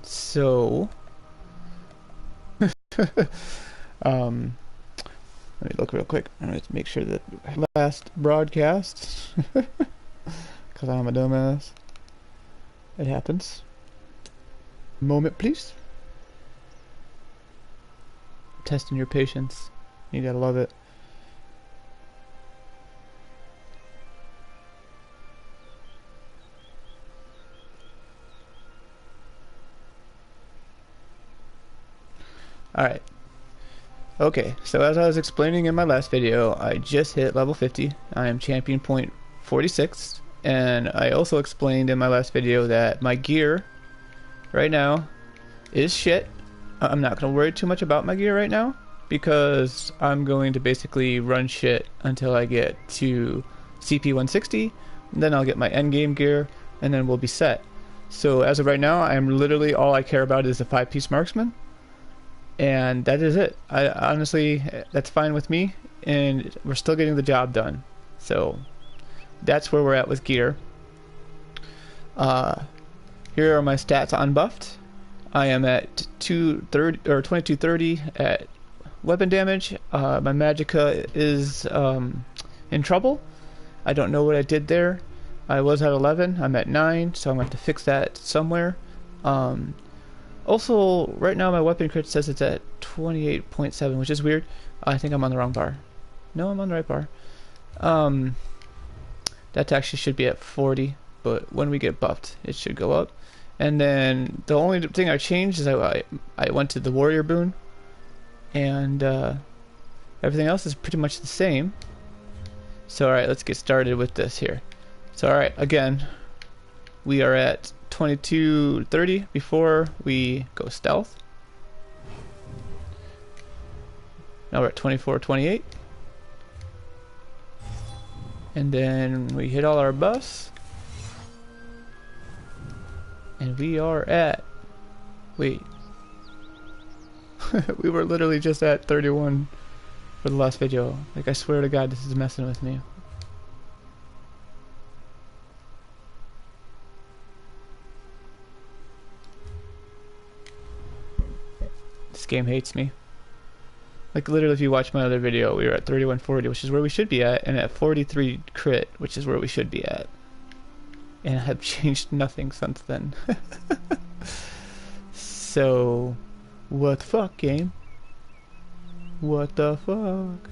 So, um, let me look real quick. I'm going to make sure that last broadcast, because I'm a dumbass. It happens. Moment, please. Testing your patience. You gotta love it. Alright. Okay, so as I was explaining in my last video, I just hit level 50. I am champion point 46. And I also explained in my last video that my gear right now is shit. I'm not going to worry too much about my gear right now, because I'm going to basically run shit until I get to CP 160, then I'll get my endgame gear, and then we'll be set. So as of right now, I'm literally, all I care about is the 5-piece marksman, and that is it. I honestly, that's fine with me, and we're still getting the job done. So that's where we're at with gear. Here are my stats unbuffed. I am at 2230 at weapon damage. My Magicka is in trouble. I don't know what I did there. I was at 11. I'm at 9, so I'm going to have to fix that somewhere. Also, right now my weapon crit says it's at 28.7, which is weird. I think I'm on the wrong bar. No, I'm on the right bar. That actually should be at 40, but when we get buffed, it should go up. And then the only thing I changed is I went to the warrior boon, and everything else is pretty much the same. So alright, let's get started with this here. So alright, again, we are at 2230 before we go stealth. Now we're at 2428. And then we hit all our buffs. And we are at... Wait. We were literally just at 31 for the last video. Like, I swear to God, this is messing with me. This game hates me. Like, literally, if you watch my other video, we were at 3140, which is where we should be at, and at 43 crit, which is where we should be at. And I have changed nothing since then. So, what the fuck, game? What the fuck?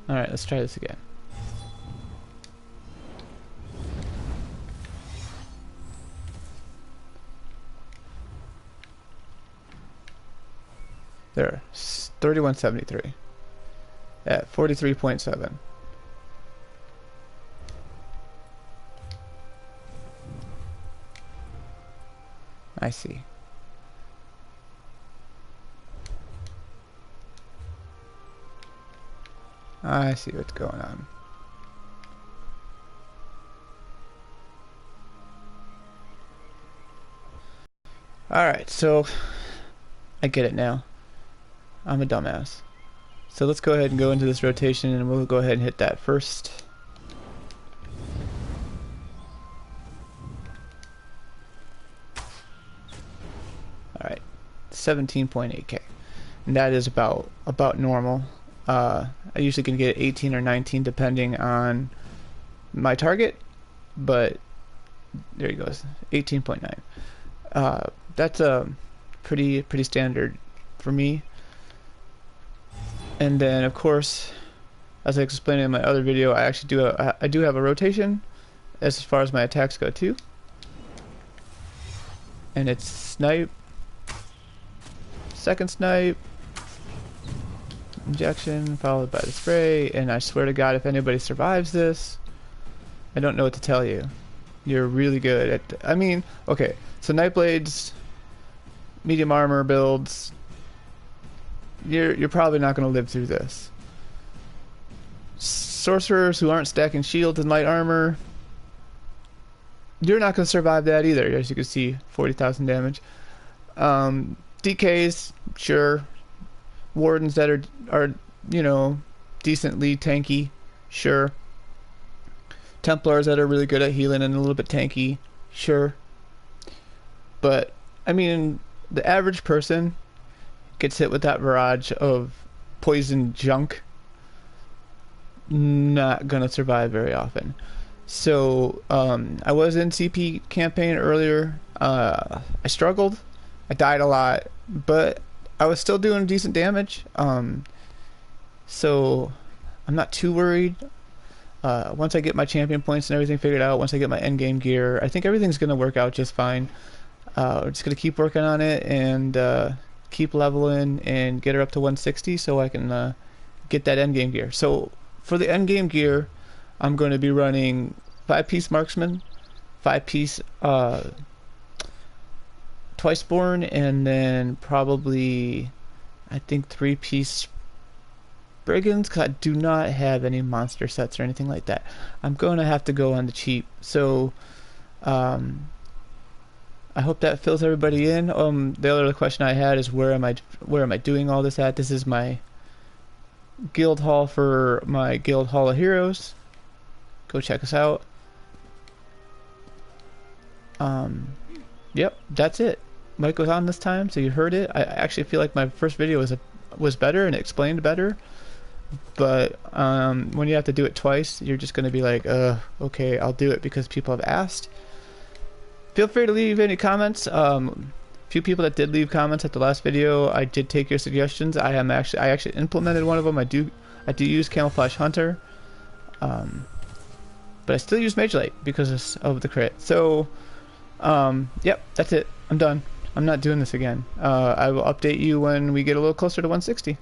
Alright, let's try this again. There, 3173 at 43.7. I see. I see what's going on. Alright, so I get it now. I'm a dumbass. So let's go ahead and go into this rotation, and we'll go ahead and hit that first. Alright, 17.8k. And that is about normal. I usually can get 18 or 19 depending on my target, but there he goes, 18.9. That's pretty standard for me. And then, of course, as I explained in my other video, I actually do have a rotation as far as my attacks go too. And it's snipe, second snipe, injection, followed by the spray. And I swear to God, if anybody survives this, I don't know what to tell you. You're really good at. I mean, okay, so Nightblades, medium armor builds. You're probably not going to live through this. Sorcerers who aren't stacking shields and light armor, you're not going to survive that either. As you can see, 40,000 damage. DKs, sure. Wardens that are you know, decently tanky, sure. Templars that are really good at healing and a little bit tanky, sure. But I mean, the average person gets hit with that barrage of poison junk, not gonna survive very often. So I was in CP campaign earlier. I struggled. I died a lot, but I was still doing decent damage. So I'm not too worried. Once I get my champion points and everything figured out, once I get my end game gear, I think everything's gonna work out just fine. We're just gonna keep working on it and keep leveling and get her up to 160 so I can get that end game gear. So for the end game gear, I'm going to be running 5-piece marksman, 5-piece twiceborn, and then probably I think 3-piece brigands, because I do not have any monster sets or anything like that. I'm going to have to go on the cheap. So I hope that fills everybody in. The other question I had is where am I doing all this at? This is my guild hall for my guild hall of heroes. Go check us out. Yep, that's it. Mike was on this time, so you heard it. I actually feel like my first video was better and explained better. But when you have to do it twice, you're just gonna be like, okay, I'll do it because people have asked. Feel free to leave any comments. Few people that did leave comments at the last video, I did take your suggestions. I actually implemented one of them. I do use Camouflage Hunter, but I still use Mage Light because of the crit. So, yep, that's it. I'm done. I'm not doing this again. I will update you when we get a little closer to 160.